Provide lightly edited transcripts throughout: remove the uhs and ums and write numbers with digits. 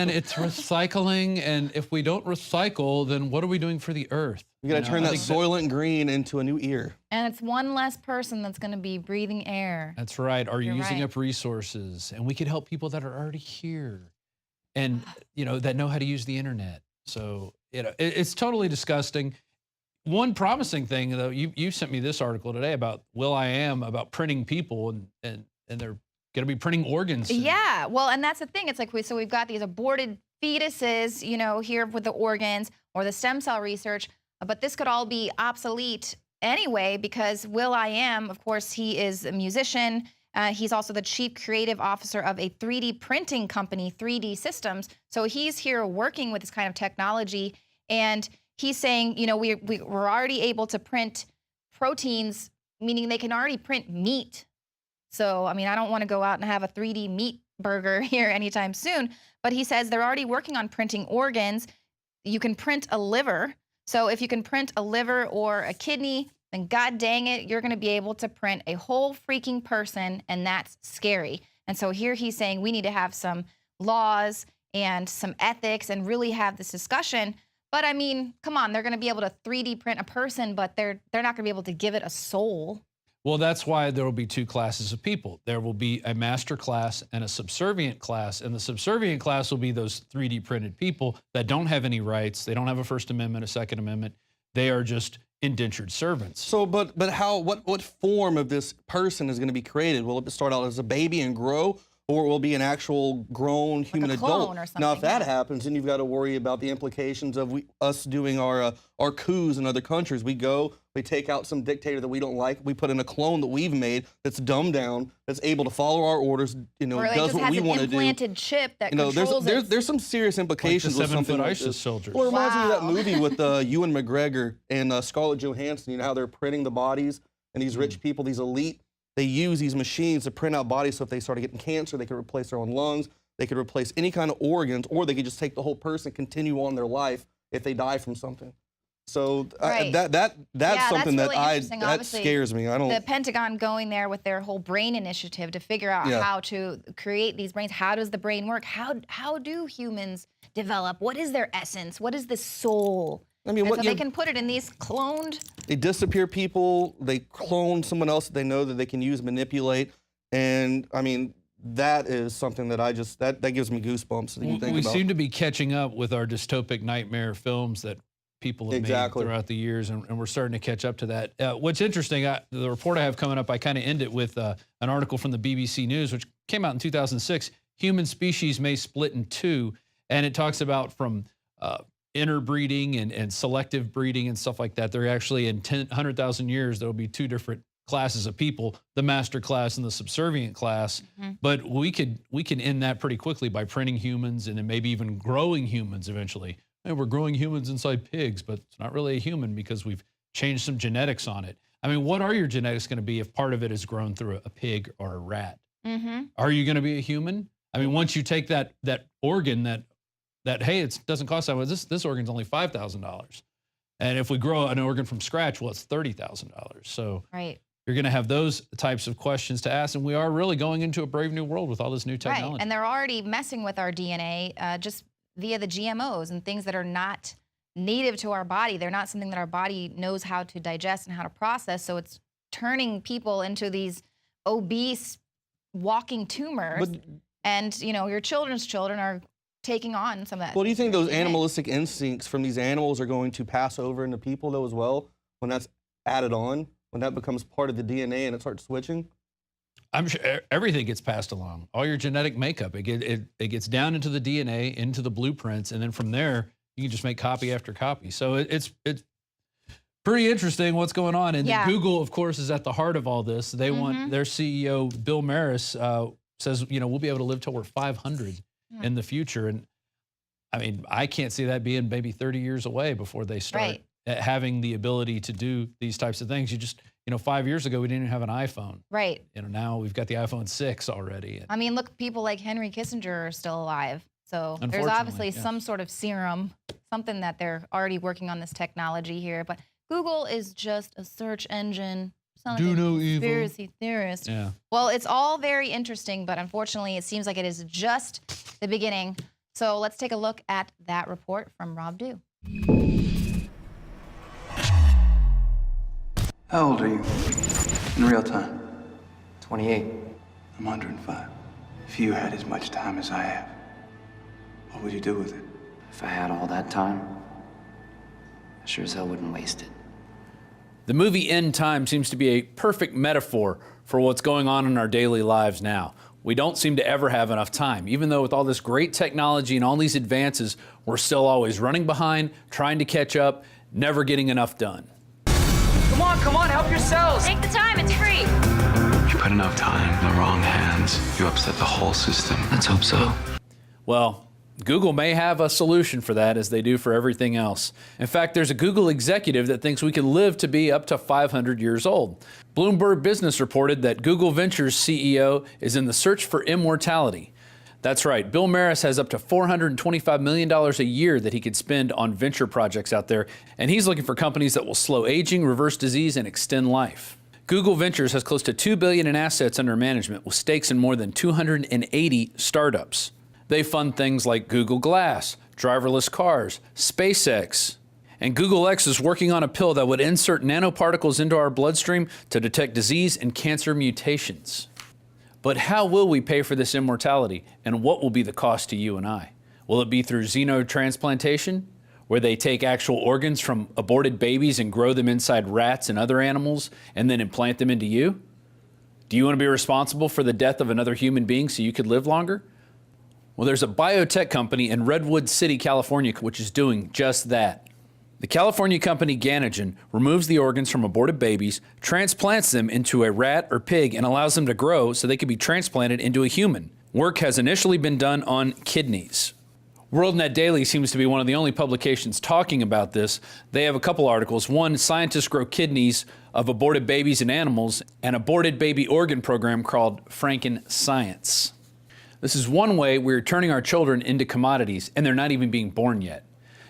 man, it's recycling, and if we don't recycle, then what are we doing for the earth? We got to turn that Soylent Green into a new ear. And it's one less person that's going to be breathing air. That's right. Are you using right. up resources? And we could help people that are already here and, that know how to use the internet. So, it's totally disgusting. One promising thing, though, you sent me this article today about Will.i.am, about printing people, and they're going to be printing organs soon. Yeah, well, and that's the thing. It's like we've got these aborted fetuses, here with the organs or the stem cell research, but this could all be obsolete anyway because Will.i.am, of course, he is a musician. He's also the chief creative officer of a 3D printing company, 3D Systems. So he's here working with this kind of technology, and he's saying, we're already able to print proteins, meaning they can already print meat. So, I mean, I don't want to go out and have a 3D meat burger here anytime soon, but he says they're already working on printing organs. You can print a liver. So if you can print a liver or a kidney, then God dang it, you're going to be able to print a whole freaking person, and that's scary. And so here he's saying we need to have some laws and some ethics and really have this discussion. But I mean, come on, they're going to be able to 3D print a person, but they're not going to be able to give it a soul. Well, that's why there will be two classes of people. There will be a master class and a subservient class, and the subservient class will be those 3D printed people that don't have any rights. They don't have a First Amendment, a Second Amendment. They are just indentured servants. So, but how? What form of this person is going to be created? Will it start out as a baby and grow, or will it be an actual grown human adult? Or something, now, if that happens, then you've got to worry about the implications of us doing our coups in other countries. We go, we take out some dictator that we don't like, we put in a clone that we've made that's dumbed down, that's able to follow our orders, does what we want to do. Or it just has an implanted chip that controls there's some serious implications like with something like ISIS this. soldiers. Well, it reminds me of that movie with Ewan McGregor and Scarlett Johansson. You know how they're printing the bodies, and these rich people, these elite, they use these machines to print out bodies, so if they started getting cancer, they could replace their own lungs, they could replace any kind of organs, or they could just take the whole person and continue on their life if they die from something. So that's something that scares me. The Pentagon going there with their whole brain initiative to figure out how to create these brains. How does the brain work? How do humans develop? What is their essence? What is the soul? I mean, so they can put it in these cloned. They disappear people. They clone someone else that they know that they can use, manipulate, and I mean that is something that that gives me goosebumps. We seem to be catching up with our dystopic nightmare films that people have made throughout the years, and we're starting to catch up to that. What's interesting, the report I have coming up, I kind of end it with an article from the BBC News, which came out in 2006. Human species may split in two, and it talks about from interbreeding and selective breeding and stuff like that. They're actually in 100,000 years, there'll be two different classes of people, the master class and the subservient class. But we can end that pretty quickly by printing humans and then maybe even growing humans eventually. And we're growing humans inside pigs, but it's not really a human because we've changed some genetics on it. I mean, what are your genetics going to be if part of it is grown through a pig or a rat? Are you going to be a human? I mean, once you take that organ that hey, it doesn't cost that much. This organ's only $5,000, and if we grow an organ from scratch, well, it's $30,000. So you're going to have those types of questions to ask, and we are really going into a brave new world with all this new technology. Right, and they're already messing with our DNA just via the GMOs and things that are not native to our body. They're not something that our body knows how to digest and how to process. So it's turning people into these obese walking tumors, and your children's children are taking on some of that. Well, do you think those animalistic instincts from these animals are going to pass over into people though as well when that's added on, when that becomes part of the DNA and it starts switching? I'm sure everything gets passed along. All your genetic makeup, it gets down into the DNA, into the blueprints, and then from there you can just make copy after copy. So it's pretty interesting what's going on. And Google, of course, is at the heart of all this. They want their CEO Bill Maris says we'll be able to live till we're 500 in the future. And I mean, I can't see that being maybe 30 years away before they start having the ability to do these types of things. 5 years ago, we didn't even have an iPhone. Right. Now we've got the iPhone 6 already. I mean, look, people like Henry Kissinger are still alive. So there's obviously some sort of serum, something that they're already working on this technology here. But Google is just a search engine. Do no evil. Conspiracy theorist. Well, it's all very interesting, but unfortunately, it seems like it is just the beginning So let's take a look at that report from Rob Dew. How old are you? In real time? 28. I'm 105. If you had as much time as I have, what would you do with it? If I had all that time, I sure as hell wouldn't waste it. The movie End Time seems to be a perfect metaphor for what's going on in our daily lives now. We don't seem to ever have enough time. Even though with all this great technology and all these advances, we're still always running behind, trying to catch up, never getting enough done. Come on, help yourselves! Take the time, it's free. You put enough time in the wrong hands, you upset the whole system. Let's hope so. Well, Google may have a solution for that, as they do for everything else. In fact, there's a Google executive that thinks we can live to be up to 500 years old. Bloomberg Business reported that Google Ventures CEO is in the search for immortality. That's right, Bill Maris has up to $425 million a year that he could spend on venture projects out there, and he's looking for companies that will slow aging, reverse disease, and extend life. Google Ventures has close to $2 billion in assets under management with stakes in more than 280 startups. They fund things like Google Glass, driverless cars, SpaceX, and Google X is working on a pill that would insert nanoparticles into our bloodstream to detect disease and cancer mutations. But how will we pay for this immortality, and what will be the cost to you and I? Will it be through xenotransplantation, where they take actual organs from aborted babies and grow them inside rats and other animals and then implant them into you? Do you want to be responsible for the death of another human being so you could live longer? Well, there's a biotech company in Redwood City, California, which is doing just that. The California company Ganogen removes the organs from aborted babies, transplants them into a rat or pig, and allows them to grow so they can be transplanted into a human. Work has initially been done on kidneys. WorldNet Daily seems to be one of the only publications talking about this. They have a couple articles. One, scientists grow kidneys of aborted babies and animals, an aborted baby organ program called Franken Science. This is one way we're turning our children into commodities, and they're not even being born yet.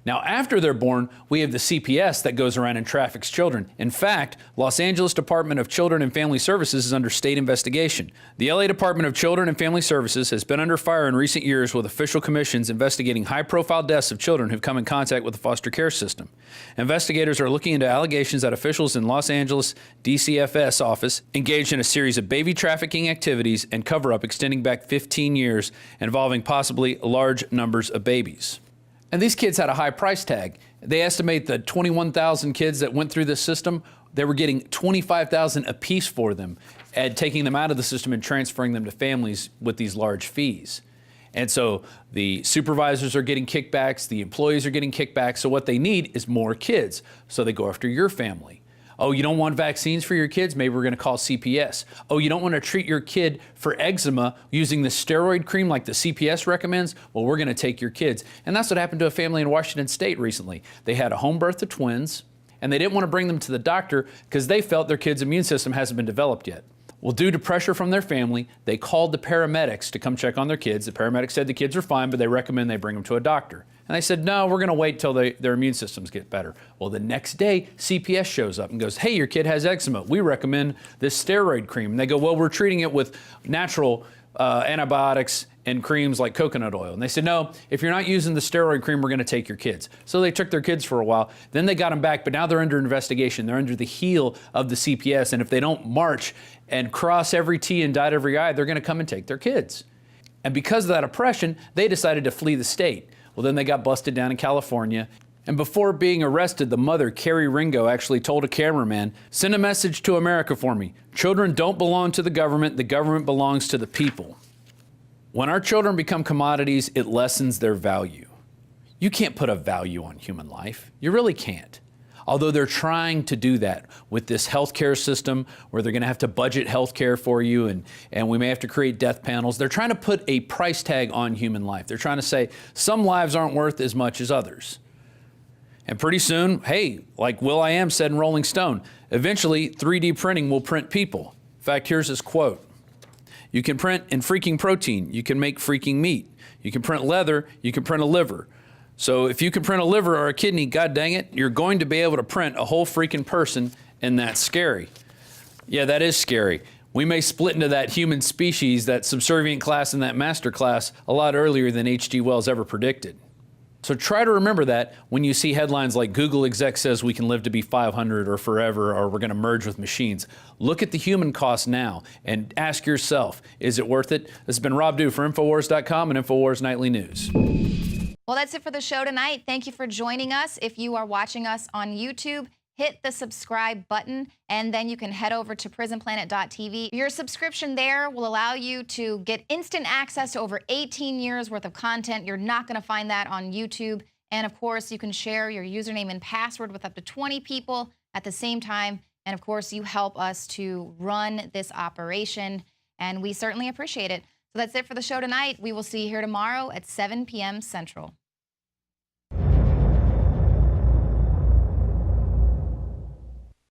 Now, after they're born, we have the CPS that goes around and traffics children. In fact, Los Angeles Department of Children and Family Services is under state investigation. The LA Department of Children and Family Services has been under fire in recent years with official commissions investigating high-profile deaths of children who've come in contact with the foster care system. Investigators are looking into allegations that officials in Los Angeles DCFS office engaged in a series of baby trafficking activities and cover-up extending back 15 years, involving possibly large numbers of babies. And these kids had a high price tag. They estimate that 21,000 kids that went through this system, they were getting $25,000 apiece for them, and taking them out of the system and transferring them to families with these large fees. And so the supervisors are getting kickbacks, the employees are getting kickbacks, so what they need is more kids. So they go after your family. Oh, you don't want vaccines for your kids? Maybe we're going to call CPS. Oh, you don't want to treat your kid for eczema using the steroid cream like the CPS recommends? Well, we're going to take your kids. And that's what happened to a family in Washington State recently. They had a home birth of twins, and they didn't want to bring them to the doctor because they felt their kid's immune system hasn't been developed yet. Well, due to pressure from their family, they called the paramedics to come check on their kids. The paramedics said the kids are fine, but they recommend they bring them to a doctor. And they said, no, we're going to wait till their immune systems get better. Well, the next day, CPS shows up and goes, hey, your kid has eczema. We recommend this steroid cream. And they go, well, we're treating it with natural antibiotics and creams like coconut oil. And they said, no, if you're not using the steroid cream, we're going to take your kids. So they took their kids for a while. Then they got them back, but now they're under investigation. They're under the heel of the CPS. And if they don't march and cross every T and dot every I, they're going to come and take their kids. And because of that oppression, they decided to flee the state. Well, then they got busted down in California. And before being arrested, the mother, Carrie Ringo, actually told a cameraman, send a message to America for me. Children don't belong to the government belongs to the people. When our children become commodities, it lessens their value. You can't put a value on human life. You really can't. Although they're trying to do that with this healthcare system where they're going to have to budget healthcare for you and we may have to create death panels. They're trying to put a price tag on human life. They're trying to say some lives aren't worth as much as others. And pretty soon, hey, like will.i.am said in Rolling Stone, eventually 3D printing will print people. In fact, here's his quote. You can print in freaking protein. You can make freaking meat. You can print leather. You can print a liver. So if you can print a liver or a kidney, god dang it, you're going to be able to print a whole freaking person, and that's scary. Yeah, that is scary. We may split into that human species, that subservient class and that master class, a lot earlier than H.G. Wells ever predicted. So try to remember that when you see headlines like Google exec says we can live to be 500 or forever, or we're going to merge with machines. Look at the human cost now and ask yourself, is it worth it? This has been Rob Dew for InfoWars.com and InfoWars Nightly News. Well, that's it for the show tonight. Thank you for joining us. If you are watching us on YouTube, hit the subscribe button, and then you can head over to prisonplanet.tv. Your subscription there will allow you to get instant access to over 18 years worth of content. You're not going to find that on YouTube. And of course, you can share your username and password with up to 20 people at the same time. And of course, you help us to run this operation, and we certainly appreciate it. So that's it for the show tonight. We will see you here tomorrow at 7 p.m. Central.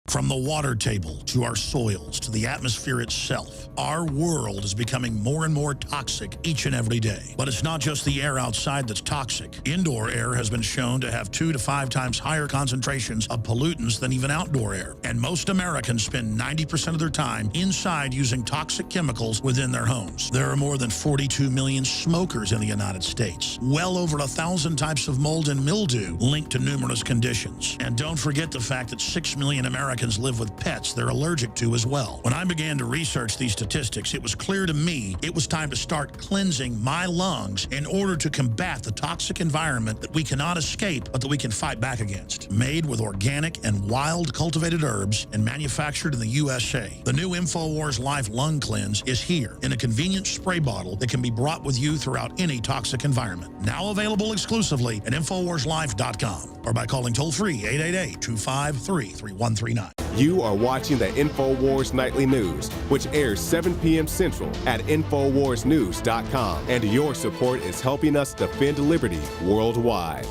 From the water table to our soils to the atmosphere itself, our world is becoming more and more toxic each and every day. But it's not just the air outside that's toxic. Indoor air has been shown to have 2 to 5 times higher concentrations of pollutants than even outdoor air. And most Americans spend 90% of their time inside using toxic chemicals within their homes. There are more than 42 million smokers in the United States. Well over 1,000 types of mold and mildew linked to numerous conditions. And don't forget the fact that 6 million Americans live with pets they're allergic to as well. When I began to research these statistics, it was clear to me it was time to start cleansing my lungs in order to combat the toxic environment that we cannot escape, but that we can fight back against. Made with organic and wild cultivated herbs and manufactured in the USA, the new InfoWars Life Lung Cleanse is here in a convenient spray bottle that can be brought with you throughout any toxic environment. Now available exclusively at InfoWarsLife.com or by calling toll-free 888-253-3139. You are watching the InfoWars Nightly News, which airs 7 p.m. Central at InfoWarsNews.com. And your support is helping us defend liberty worldwide.